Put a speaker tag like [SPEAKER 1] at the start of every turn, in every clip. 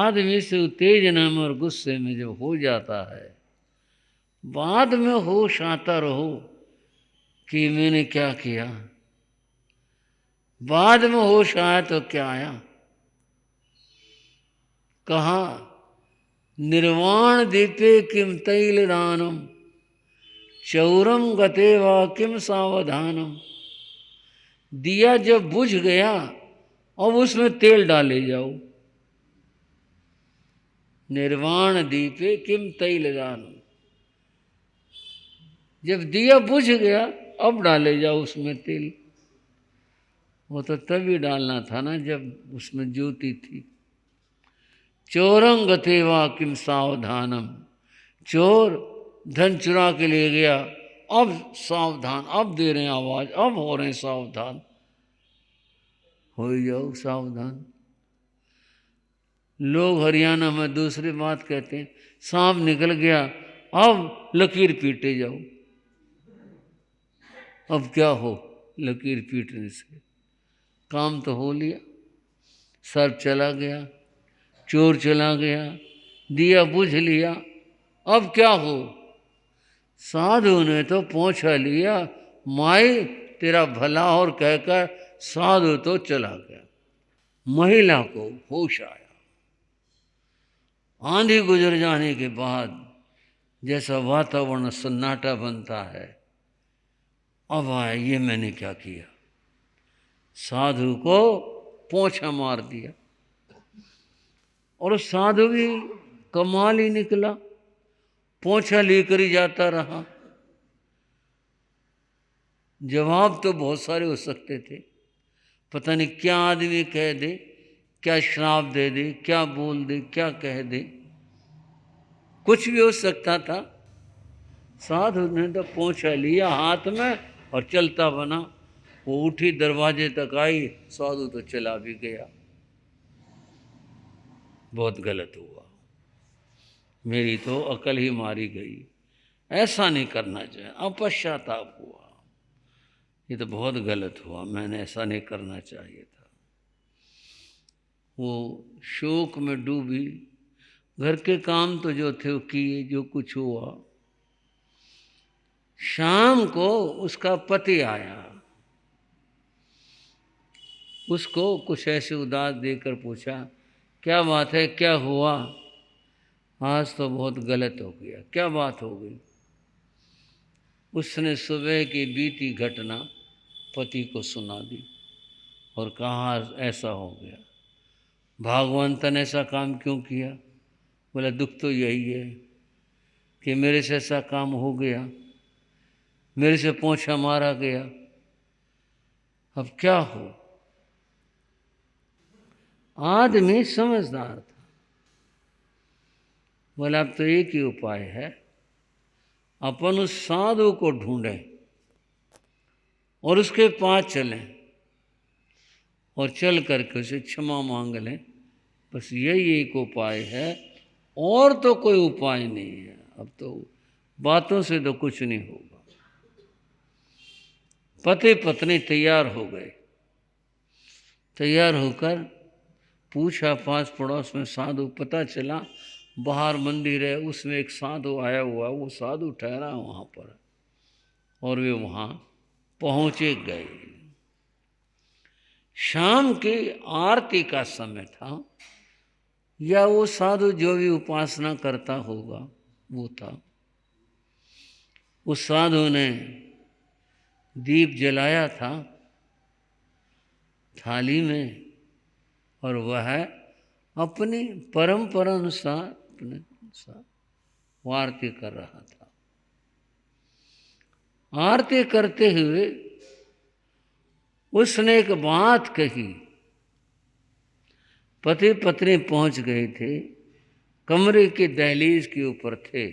[SPEAKER 1] आदमी से उत्तेजना में और गुस्से में जब हो जाता है, बाद में होश आता रहो कि मैंने क्या किया। बाद में होश आया तो क्या आया, कहा निर्वाण दीपे किम तैल दानम चौरम गते वा किम सावधानम। दिया जब बुझ गया अब उसमें तेल डाले जाओ। निर्वाण दीपे किम तैल दानम, जब दिया बुझ गया अब डाले जाओ उसमें तेल। वो तो तभी डालना था ना जब उसमें ज्योति थी। चोरंग गतेवा किम सावधानम, चोर धन चुरा के ले गया, अब सावधान, अब दे रहे हैं आवाज, अब हो रहे हैं सावधान, हो जाओ सावधान। लोग हरियाणा में दूसरी बात कहते हैं, सांप निकल गया अब लकीर पीटे जाओ। अब क्या हो लकीर पीटने से, काम तो हो लिया, सर्प चला गया, चोर चला गया, दिया बुझ लिया, अब क्या हो। साधु ने तो पहुंचा लिया, माई तेरा भला और कहकर साधु तो चला गया। महिला को होश आया। आंधी गुजर जाने के बाद जैसा वातावरण सन्नाटा बनता है, अब आया ये मैंने क्या किया। साधु को पोंछा मार दिया और साधु भी कमाल ही निकला, पोंछा लेकर ही जाता रहा। जवाब तो बहुत सारे हो सकते थे, पता नहीं क्या आदमी कह दे, क्या श्राप दे दे, क्या बोल दे, क्या कह दे, कुछ भी हो सकता था। साधु ने तो पोंछा लिया हाथ में और चलता बना। वो उठी दरवाजे तक आई, साधु तो चला भी गया। बहुत गलत हुआ, मेरी तो अकल ही मारी गई। ऐसा नहीं करना चाहिए। अपश्चाताप हुआ, ये तो बहुत गलत हुआ, मैंने ऐसा नहीं करना चाहिए था। वो शोक में डूबी, घर के काम तो जो थे वो किए, जो कुछ हुआ। शाम को उसका पति आया, उसको कुछ ऐसे उदास देकर पूछा, क्या बात है, क्या हुआ। आज तो बहुत गलत हो गया। क्या बात हो गई। उसने सुबह की बीती घटना पति को सुना दी और कहा ऐसा हो गया, भागवंतन ऐसा काम क्यों किया। बोला दुख तो यही है कि मेरे से ऐसा काम हो गया, मेरे से पोंछा मारा गया, अब क्या हो। आदमी समझदार था, बोला अब तो एक ही उपाय है, अपन उस साधु को ढूंढें और उसके पास चलें और चल करके उसे क्षमा मांग लें। बस यही एक उपाय है, और तो कोई उपाय नहीं है। अब तो बातों से तो कुछ नहीं होगा। पति पत्नी तैयार हो गए। तैयार होकर पूछा पास पड़ोस में, साधु पता चला बाहर मंदिर है, उसमें एक साधु आया हुआ, वो साधु ठहरा वहाँ पर। और वे वहाँ पहुँचे गए। शाम की आरती का समय था, या वो साधु जो भी उपासना करता होगा वो था। उस साधु ने दीप जलाया था थाली में, और वह अपनी परंपरा अनुसार अपने अनुसार वो आरती कर रहा था। आरती करते हुए उसने एक बात कही। पति पत्नी पहुंच गए थे, कमरे के दहलीज के ऊपर थे।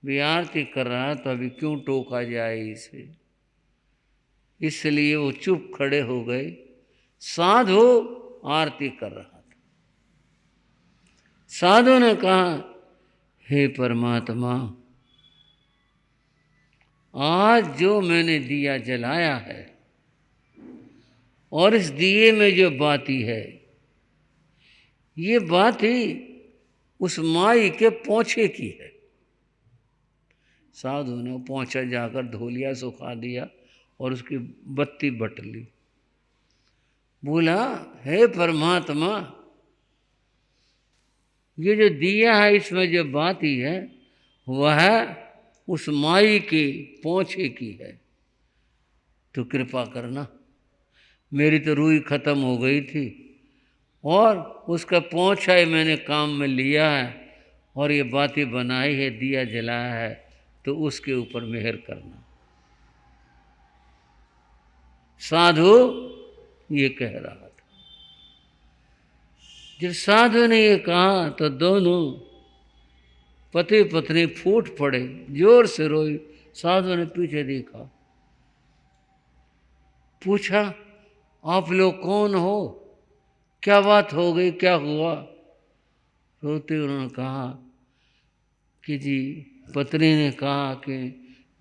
[SPEAKER 1] वे आरती कर रहा तो अभी क्यों टोका जाए इसे, इसलिए वो चुप खड़े हो गए। साधु आरती कर रहा था। साधु ने कहा, हे परमात्मा, आज जो मैंने दिया जलाया है और इस दिए में जो बाती है, ये बात ही उस माई के पोंछे की है। साधु ने पोंछा जाकर धो लिया, सुखा दिया और उसकी बत्ती बट ली। बोला, हे परमात्मा, ये जो दिया है इसमें जो बात ही है वह उस माई के पोंछे की है, तो कृपा करना। मेरी तो रूह खत्म हो गई थी और उसका पोंछा ही मैंने काम में लिया है और ये बातें बनाई है, दिया जलाया है, तो उसके ऊपर मेहर करना। साधु ये कह रहा था। जब साधु ने ये कहा तो दोनों पति पत्नी फूट पड़े, जोर से रोई। साधु ने पीछे देखा, पूछा, आप लोग कौन हो, क्या बात हो गई, क्या हुआ? रोते उन्होंने कहा कि जी, पत्नी ने कहा कि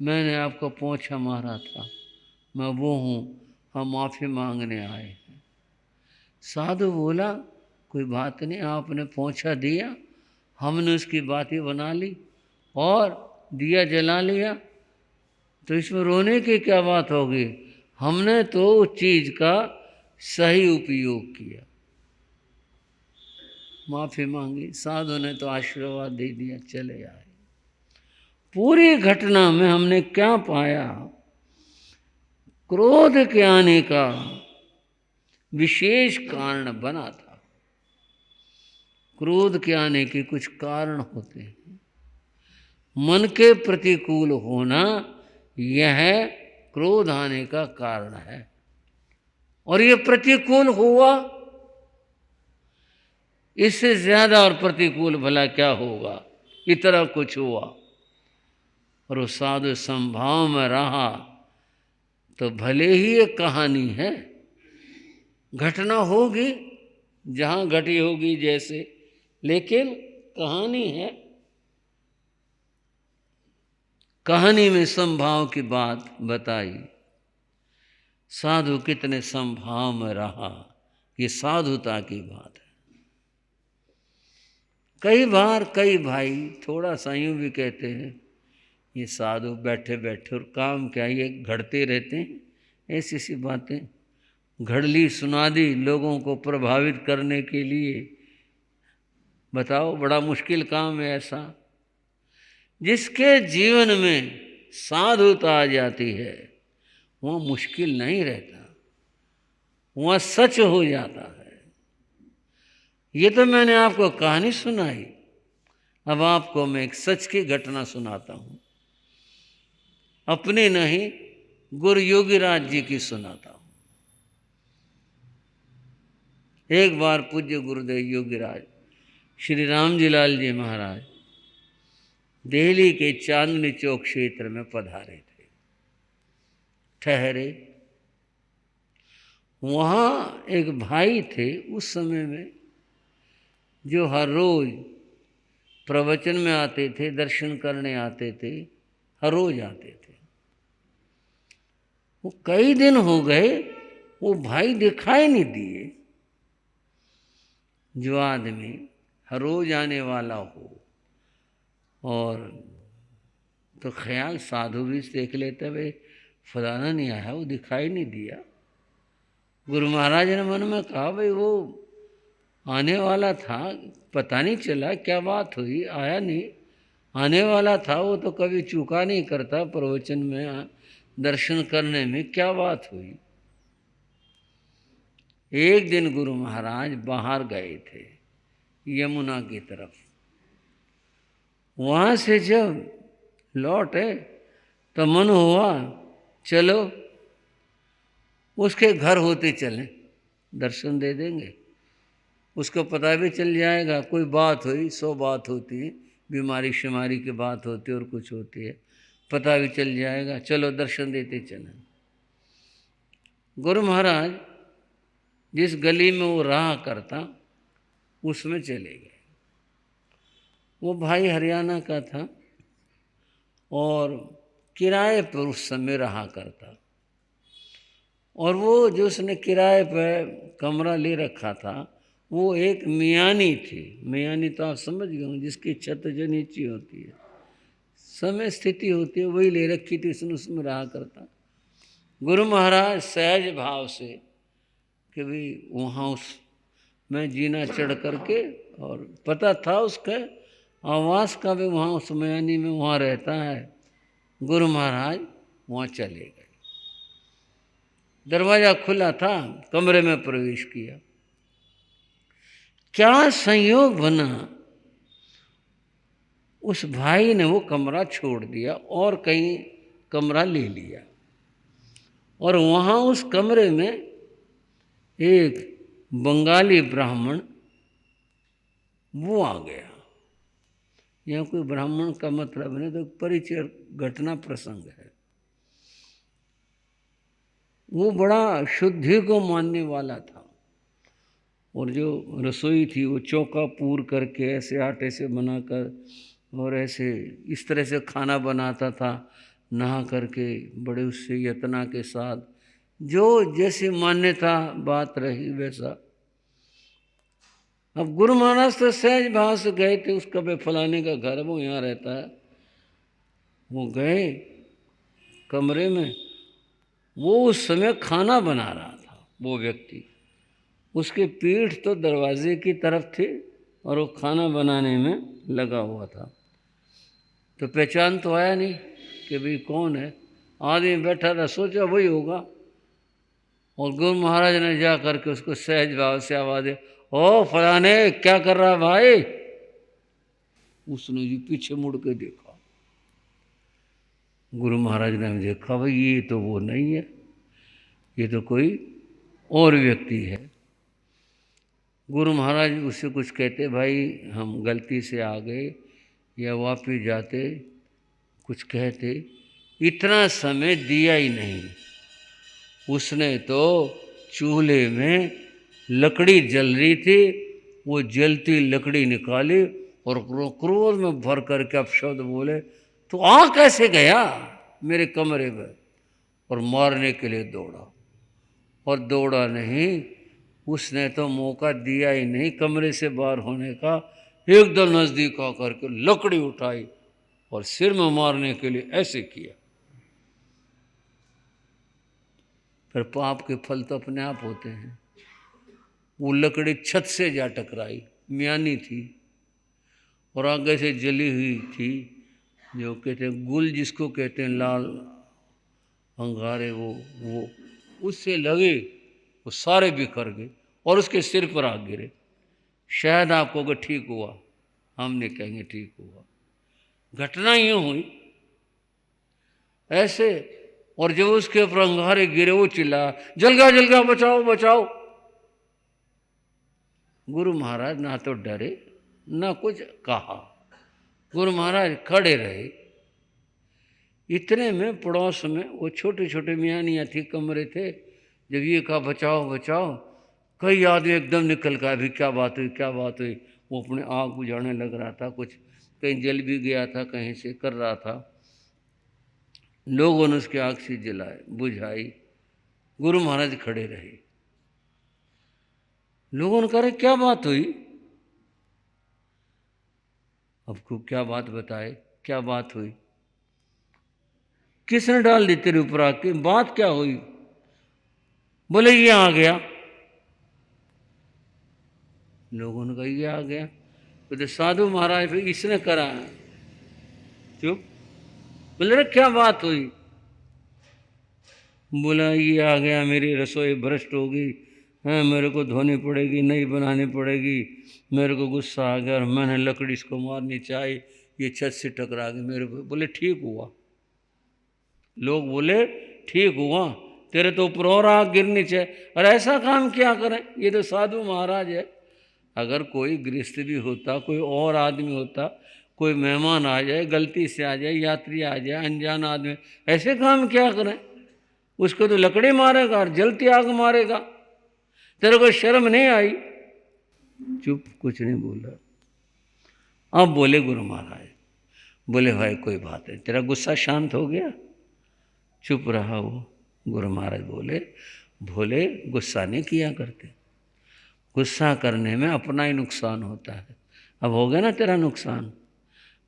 [SPEAKER 1] मैंने आपका पोंछा मारा था, मैं वो हूँ, हम माफ़ी मांगने आए हैं। साधु बोला, कोई बात नहीं, आपने पोंछा दिया, हमने उसकी बातें बना ली और दिया जला लिया, तो इसमें रोने की क्या बात होगी? हमने तो उस चीज़ का सही उपयोग किया। माफ़ी मांगी, साधु ने तो आशीर्वाद दे दिया, चले आए। पूरी घटना में हमने क्या पाया? क्रोध के आने का विशेष कारण बना था। क्रोध के आने के कुछ कारण होते हैं। मन के प्रतिकूल होना यह क्रोध आने का कारण है, और यह प्रतिकूल हुआ, इससे ज्यादा और प्रतिकूल भला क्या होगा? इतना कुछ हुआ और वो साधु संभाव में रहा, तो भले ही एक कहानी है, घटना होगी जहां घटी होगी जैसे, लेकिन कहानी है। कहानी में संभाव की बात बताई। साधु कितने संभाव में रहा, ये साधुता की बात है। कई बार कई भाई थोड़ा सा यूं भी कहते हैं, ये साधु बैठे बैठे और काम क्या, ये घड़ते रहते हैं ऐसी सी बातें, घड़ली सुना दी लोगों को प्रभावित करने के लिए। बताओ, बड़ा मुश्किल काम है ऐसा। जिसके जीवन में साधुता आ जाती है वहाँ मुश्किल नहीं रहता, वहाँ सच हो जाता है। ये तो मैंने आपको कहानी सुनाई, अब आपको मैं एक सच की घटना सुनाता हूँ। अपनी नहीं, गुरु योगीराज जी की सुनाता हूँ। एक बार पूज्य गुरुदेव योगीराज श्री रामजी लाल जी महाराज दिल्ली के चांदनी चौक क्षेत्र में पधारे थे, ठहरे। वहाँ एक भाई थे उस समय में, जो हर रोज प्रवचन में आते थे, दर्शन करने आते थे, हर रोज आते थे। वो कई दिन हो गए वो भाई दिखाई नहीं दिए। जो आदमी हर रोज आने वाला हो और तो ख्याल साधु भी देख लेते, भाई फलाना नहीं आया, वो दिखाई नहीं दिया। गुरु महाराज ने मन में कहा, भाई वो आने वाला था, पता नहीं चला क्या बात हुई, आया नहीं। आने वाला था, वो तो कभी चूका नहीं करता प्रवचन में दर्शन करने में, क्या बात हुई। एक दिन गुरु महाराज बाहर गए थे यमुना की तरफ। वहाँ से जब लौटे तो मन हुआ चलो उसके घर होते चलें, दर्शन दे देंगे, उसको पता भी चल जाएगा। कोई बात हुई, 100 बात होती है, बीमारी शिमारी की बात होती है और कुछ होती है, पता भी चल जाएगा, चलो दर्शन देते चलें। गुरु महाराज जिस गली में वो रहा करता उसमें चले गए। वो भाई हरियाणा का था और किराए पर उस समय रहा करता, और वो जो उसने किराए पर कमरा ले रखा था वो एक मियानी थी। मियानी तो आप समझ गए होंगे, जिसकी छत जो नीची होती है, समय स्थिति होती है, वही ले रखी थी उसने, उसमें रहा करता। गुरु महाराज सहज भाव से कि भाई वहाँ उस मैं जीना चढ़ करके, और पता था उसके आवास का भी वहाँ उस मयानी में वहाँ रहता है। गुरु महाराज वहाँ चले गए। दरवाज़ा खुला था, कमरे में प्रवेश किया। क्या संयोग बना, उस भाई ने वो कमरा छोड़ दिया और कहीं कमरा ले लिया, और वहाँ उस कमरे में एक बंगाली ब्राह्मण वो आ गया। यहाँ कोई ब्राह्मण का मतलब नहीं, तो परिचय घटना प्रसंग है। वो बड़ा शुद्धि को मानने वाला था, और जो रसोई थी वो चौका पूर करके ऐसे आटे से बनाकर और ऐसे इस तरह से खाना बनाता था, नहा करके बड़े उससे यत्ना के साथ, जो जैसी मान्यता बात रही वैसा। अब गुरु महाराज तो सहज भाव से गए थे, उसका बे फलाने का घर वो यहाँ रहता है। वो गए कमरे में, वो उस समय खाना बना रहा था वो व्यक्ति, उसके पीठ तो दरवाजे की तरफ थी और वो खाना बनाने में लगा हुआ था। तो पहचान तो आया नहीं कि भाई कौन है। आदमी बैठा था, सोचा वही होगा, और गुरु महाराज ने जा करके उसको सहज भाव से आवाज़ दी, ओ फलाने क्या कर रहा भाई। उसने जी पीछे मुड़ के देखा। गुरु महाराज ने देखा, भाई ये तो वो नहीं है, ये तो कोई और व्यक्ति है। गुरु महाराज उससे कुछ कहते, भाई हम गलती से आ गए, या वापिस जाते, कुछ कहते। इतना समय दिया ही नहीं। उसने तो चूल्हे में लकड़ी जल रही थी, वो जलती लकड़ी निकाली और क्रोध में भर करके अपशब्द बोले, तो आ कैसे गया मेरे कमरे में, और मारने के लिए दौड़ा। और दौड़ा नहीं, उसने तो मौका दिया ही नहीं कमरे से बाहर होने का, एकदम नज़दीक आकर के लकड़ी उठाई और सिर में मारने के लिए ऐसे किया। फिर पाप के फल तो अपने आप होते हैं। वो लकड़ी छत से जा टकराई, म्यानी थी, और आगे से जली हुई थी, जो कहते हैं गुल, जिसको कहते हैं लाल अंगारे, वो उससे लगे, वो सारे बिखर गए और उसके सिर पर आ गिरे। शायद आपको अगर ठीक हुआ, हमने कहेंगे ठीक हुआ। घटना यूँ हुई ऐसे, और जब उसके ऊपर अंगारे गिरे, वो चिल्ला, जल गया बचाओ बचाओ। गुरु महाराज ना तो डरे ना कुछ कहा, गुरु महाराज खड़े रहे। इतने में पड़ोस में वो छोटे छोटे मियानियाँ थी, कमरे थे। जब ये कहा बचाओ बचाओ, कई आदमी एकदम निकल गया, अभी क्या बात हुई क्या बात हुई। वो अपने आग बुझाने लग रहा था, कुछ कहीं जल भी गया था, कहीं से कर रहा था। लोगों ने उसकी आग से जलाए बुझाई, गुरु महाराज खड़े रहे। लोगों ने कहा क्या बात हुई। अब को क्या बात बताए, क्या बात हुई, किसने डाल दी तेरे ऊपर आके, बात क्या हुई। बोले ये आ गया। लोगों ने कहा ये आ गया, तो साधु महाराज फिर इसने करा है। चुप। बोले क्या बात हुई। बोला ये आ गया, मेरी रसोई भ्रष्ट होगी, हाँ मेरे को धोनी पड़ेगी, नई बनानी पड़ेगी, मेरे को गुस्सा आ गया और मैंने लकड़ी इसको मारनी चाहिए, ये छत से टकरा गई मेरे को। बोले ठीक हुआ। लोग बोले ठीक हुआ, तेरे तो ऊपर और आग गिरनी चाहिए, और ऐसा काम क्या करें, ये तो साधु महाराज है। अगर कोई गृहस्थ भी होता, कोई और आदमी होता, कोई मेहमान आ जाए, गलती से आ जाए, यात्री आ जाए, अनजान आदमी, ऐसे काम क्या करें। उसको तो लकड़ी मारेगा और जलती आग मारेगा। तेरे को शर्म नहीं आई। चुप, कुछ नहीं बोला। अब बोले गुरु महाराज, बोले भाई कोई बात नहीं, तेरा गुस्सा शांत हो गया। चुप रहा वो। गुरु महाराज बोले भोले गुस्सा नहीं किया करते, गुस्सा करने में अपना ही नुकसान होता है। अब हो गया ना तेरा नुकसान,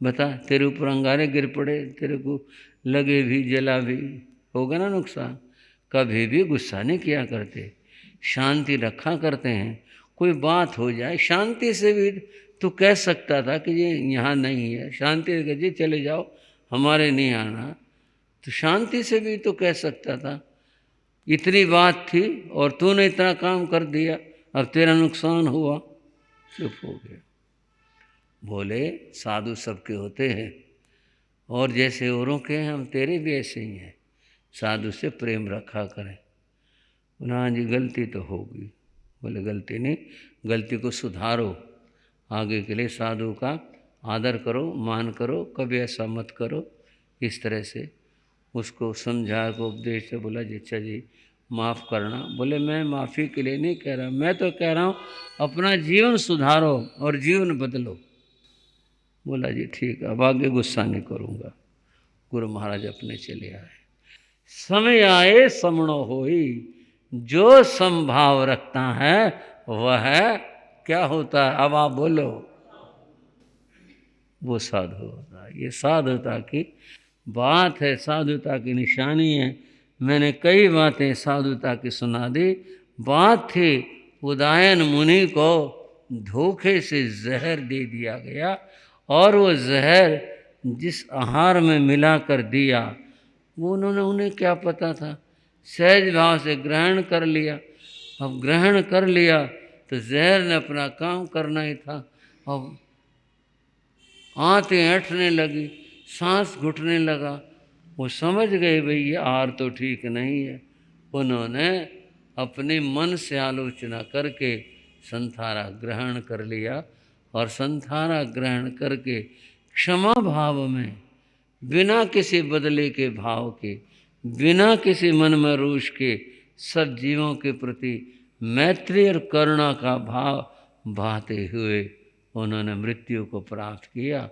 [SPEAKER 1] बता, तेरे ऊपर अंगारे गिर पड़े, तेरे को लगे भी जला भी, होगा ना नुकसान। कभी भी गुस्सा नहीं किया करते, शांति रखा करते हैं। कोई बात हो जाए शांति से भी तू कह सकता था कि ये यहाँ नहीं है, शांति से जी चले जाओ, हमारे नहीं आना, तो शांति से भी तो कह सकता था। इतनी बात थी और तूने इतना काम कर दिया, अब तेरा नुकसान हुआ, चुप हो गया। बोले साधु सबके होते हैं और जैसे औरों के हैं हम तेरे भी ऐसे ही हैं, साधु से प्रेम रखा करें। हाँ जी गलती तो होगी। बोले गलती नहीं, गलती को सुधारो, आगे के लिए साधु का आदर करो, मान करो, कभी ऐसा मत करो। इस तरह से उसको समझा को उपदेश से बोला जी अच्छा जी माफ़ करना। बोले मैं माफ़ी के लिए नहीं कह रहा, मैं तो कह रहा हूँ अपना जीवन सुधारो और जीवन बदलो। बोला जी ठीक है, अब आगे गुस्सा नहीं करूँगा। गुरु महाराज अपने चले आए। समय आए समणो होई, जो संभाव रखता है वह क्या होता है, अब आप बोलो, वो साधु होता है। ये साधुता की बात है, साधुता की निशानी है। मैंने कई बातें साधुता की सुना दी। बात थी उदयन मुनि को धोखे से जहर दे दिया गया और वो जहर जिस आहार में मिला कर दिया वो उन्हें क्या पता था, सहज भाव से ग्रहण कर लिया। अब ग्रहण कर लिया तो जहर ने अपना काम करना ही था। अब आंतें ऐंठने लगी, सांस घुटने लगा, वो समझ गए भाई ये आहार तो ठीक नहीं है। उन्होंने अपने मन से आलोचना करके संथारा ग्रहण कर लिया और संथारा ग्रहण करके क्षमा भाव में, बिना किसी बदले के भाव के, बिना किसी मन में रोष के, सब जीवों के प्रति मैत्री और करुणा का भाव बहाते हुए उन्होंने मृत्यु को प्राप्त किया।